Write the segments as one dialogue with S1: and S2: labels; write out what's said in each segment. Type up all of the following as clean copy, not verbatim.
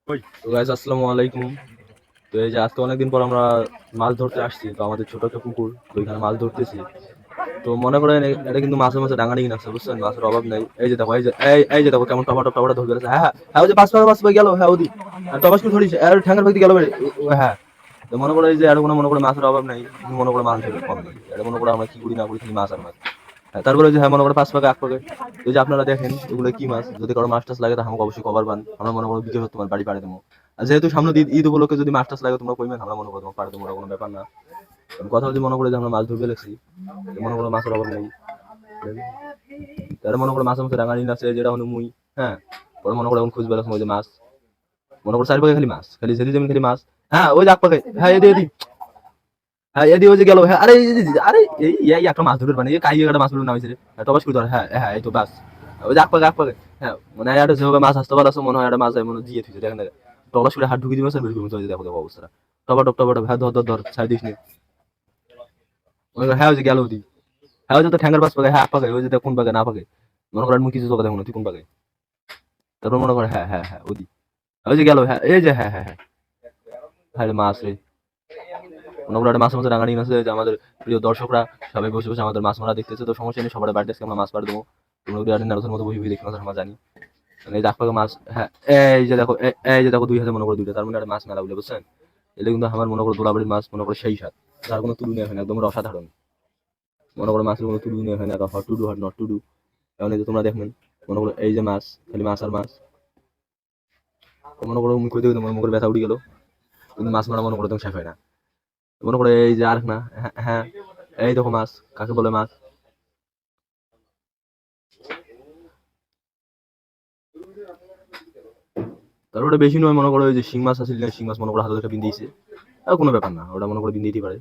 S1: তো গাইস আসসালামু আলাইকুম। তো এই যে আজকে অনেকদিন পর আমরা মাছ ধরতে আসছি, তো আমাদের ছোট একটা পুকুর, তো এখানে মাছ ধরতেছি। তো মনে করেন এটা কিন্তু মাছের মাঝে ডাঙাডিঙি আছে, বুঝছেন, মাছের অভাব নাই। এই যে দেখো, এই যে দেখো কেমন টপাটপ টপাটা ধরে গেছে। হ্যাঁ হ্যাঁ হ্যাঁ, ওই যে পাঁচ পা গেল, হ্যাঁ ওদি আর টপাস করে ধরিস আর ঠ্যাঙ্গার ভাগতে গেল হ্যাঁ। তো মনে করে এই যে আর কোনো মনে করে মাছের অভাব নাই, কিন্তু মনে করে মাছ ধরে কম নেই। এটা মনে করে আমরা কি করি না করি, খালি মাছ আর মাছ। হ্যাঁ, তারপরে যে হ্যাঁ মনে করে 5 পাকে 8 পাকে, এই যে আপনারা দেখেন এগুলো কি মাছ। যদি কারো মাছ টাছ লাগে তো আমাকে অবশ্যই খবর পান, আমরা মনে করো বিকেল তোমার বাড়ি পাড়ে দেবো। আর যেহেতু সামনে ঈদ উপলক্ষে যদি মাছ টাছ লাগে তোমরা কইবেন, আমরা মনে করো তোমার পাড়ে দেবো, ওটা কোনো ব্যাপার না। কারণ কথা যদি মনে করে যে আমরা মাছ ধরবে লেগছি, মনে করো মাছের অভাব নেই। তারা মনে করো মাছের মধ্যে রাঙানি আছে যেটা হলো মুই। হ্যাঁ, পরে মনে করো এখন খুঁজবে এরকম ওই যে মাছ, মনে করো 4 পাকে খালি মাছ, খালি যেদি যেমন খালি মাছ। হ্যাঁ ওই যে 8 পাকে, হ্যাঁ এদি হ্যাঁ এদি ওই যে গেল। হ্যাঁ আরে আরে এই একটা মাছ ধরে মানে কাই একটা মাছ ধরে নামাইছে রে, টবাস করে ধরে। হ্যাঁ হ্যাঁ এই তো বাস, ওই যে 8 পাকে হ্যাঁ মানে একটা যেভাবে মাছ আসতে পারছো মনে হয় একটা মাছ মনে দিয়ে থুইছে, দেখেন টবাস করে হাত ঢুকিয়ে দিবে বের করে দেখো দেখো অবস্থা। টবা হ্যাঁ ধর ধর ধর ছাড় দিস নি। হ্যাঁ ওই যে গেল ওদি, হ্যাঁ ওই যে তো ঠ্যাঙ্গার 5 পাকে, হ্যাঁ 8 পাকে, ওই যে কোন পাকে না পাকে, মনে করেন মুই কিছু চোখে দেখো না তুই কোন পাকে। তারপর মনে করে হ্যাঁ হ্যাঁ হ্যাঁ ওদি, ওই যে গেল। হ্যাঁ এই যে হ্যাঁ হ্যাঁ হ্যাঁ হ্যাঁ মাছ রে, মনে করো একটা মাছের মধ্যে রাঙানি আছে যে আমাদের প্রিয় দর্শকরা সবাই বসে বসে আমাদের মাছ মারা দেখতেছে। তো সমস্যা নেই, সবার বাড়িতে আমরা মাছ পাড় দেবো, তোমরা যদি নারদের মতো বসে বসে দেখতে আমরা জানি। এই যে 8 পাকে মাছ, হ্যাঁ এই যে দেখো, এই যে দেখো 2 হাতে মনে করো 2টা, তার মানে একটা মাছ মেলা বুঝলে, বুঝছেন। এটা কিন্তু আমার মনে করো দোলাবাড়ির মাছ, মনে করো সেই স্বাদ, তার কোনো তুলনা হয় না, একদম অসাধারণ। মনে করো মাছের কোনো তুলনা হয় না, hot to do hot not to do. এখন এই যে তোমরা দেখবেন, মনে করো এই যে মাছ, খালি মাছ আর মাছ। মনে করো মুখ হইতে মনে করো ব্যথা উঠে গেল, কিন্তু মাছ মারা মনে করো তুমি শেষ হয় না। মনে করো এই যে আর না, হ্যাঁ হ্যাঁ, এই দেখো মাছ, কাকে বলে মাছ। তারপর ওটা বেশি নয়, মনে করো ওই যে শিং মাছ আছে, শিং মাছ মনে করো হাতে একটা বিন্দিয়েছে, আর কোনো ব্যাপার না, ওটা মনে করো বিন্দিতে পারে,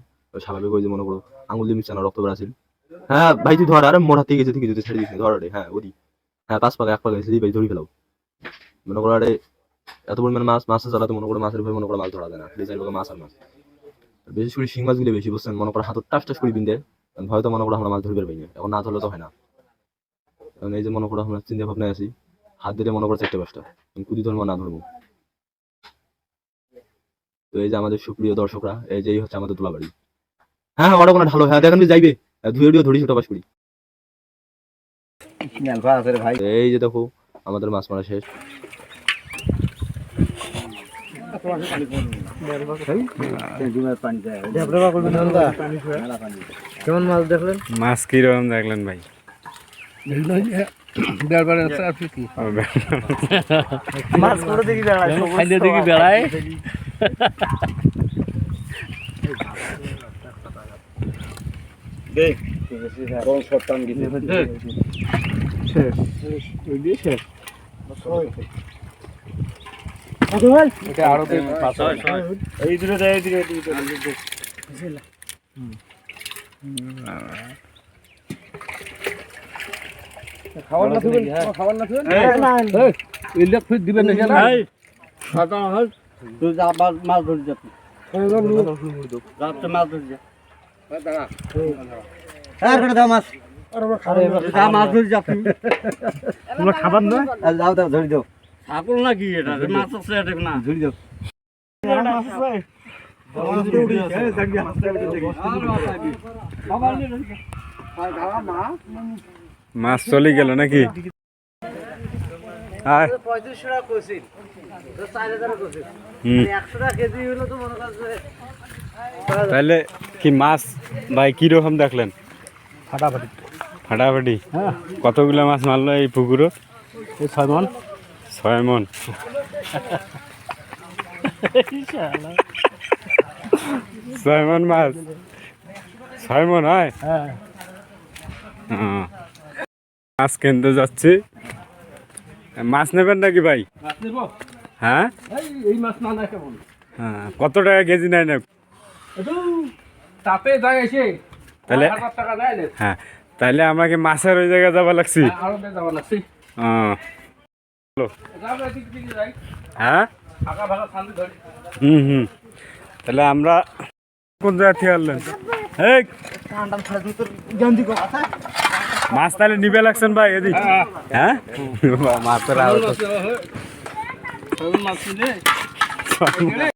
S1: স্বাভাবিক। ওই যে মনে করো আঙুল দিয়ে মিশছে না, রক্ত বের আসিল। হ্যাঁ ভাই তুই ধর, আরে মোড় হাতে গেছে, তুই যদি ছেড়ে দিস ধর রে। হ্যাঁ ওদি, হ্যাঁ 5 পাকে 1 পাকে যদি ভাই ধরি ফেলাও। মনে করো আরে এত পরিমাণ মাছ, মাছের চালাতে মনে করো মাছের ভয় মনে করো মাছ ধরা যায় না, খালি 4 পাকে মাছ আর মাছ। বিশেষ করে শিং মাছগুলো বেশি, বুঝছেন, মনে করো হাত টাস টাস করে বিন্দে, হয়তো মনে করো আমরা মাছ ধরবে পারি না, এখন না ধরলে তো হয় না। কারণ এই যে মনে করো আমরা চিন্তা ভাবনায় আছি, হাত দিলে মনে করো 4টা 5টা, কুদি ধরবো না ধরবো। তো এই যে আমাদের সুপ্রিয় দর্শকরা, এই যে হচ্ছে আমাদের দুলাবাড়ি। হ্যাঁ হ্যাঁ ওটা কোনো ঢালো, হ্যাঁ দেখেন যাইবে, ধুয়ে ধুয়ে ধরি ছোট বাস করি। এই যে দেখো আমাদের মাছ মারা শেষ।
S2: কেমন মাছ দেখলেন?
S3: মাছ কিরকম দেখলেন ভাই?
S2: মাছ করে দেখি বেড়ায়, খাইলে দেখি বেড়ায়। খাবার না থুবেন, খাবার না থুবেন, ইলেক ফিট দিবেন না কেন? সাদা হল তুই যা মাছ ধরে যা, রাতে মাছ ধরে যা। আর করে দাও মাছ, যা মাছ ধরে যা। তোমরা খাবার না, যাও দাও ধরে দাও। ছাগল নাকি এটা? মাছ আছে এটা না, ধরে দাও। মাছ আছে,
S3: মাছ চলে গেল নাকি?
S2: 35 টাকা কোসিন, 4000 কোসিন, 100 টাকা কেজি হলো তো মনে করছে।
S3: তাহলে কি মাছ ভাই কিরকম দেখলেন?
S2: ফাটাফাটি
S3: ফাটাফাটি।
S2: হ্যাঁ,
S3: কতগুলো মাছ মারলো এই পুকুরও?
S2: 6 মণ।
S3: 6 মণ। 6 মণ মাছ, 6 মণ হয়।
S2: হ্যাঁ,
S3: মাছ কিনতে যাচ্ছি, মাছ নেবেন নাকি ভাই?
S2: মাছ নেব।
S3: হ্যাঁ
S2: এই মাছ না না কেমন?
S3: হ্যাঁ, কত টাকা কেজি নেয় না?
S2: একটু তাপে যায় এসে
S3: তাহলে
S2: 1000 টাকা দেয় না।
S3: হ্যাঁ, তাহলে আমাকে মাছের ওই জায়গায় যাওয়া লাগছি।
S2: আরো যাওয়া লাগছে। যাবে ঠিক ঠিক যাই।
S3: হ্যাঁ,
S2: ফাঁকা ফাঁকা শান্তি ধরি।
S3: হুম, তাহলে আমরা কোন জায়গা থেকে আনলেন? এই মাছ তাহলে নিবে লাগছেন ভাই এদিক? হ্যাঁ মাছের
S2: মাছ নিলে
S3: পারবো না।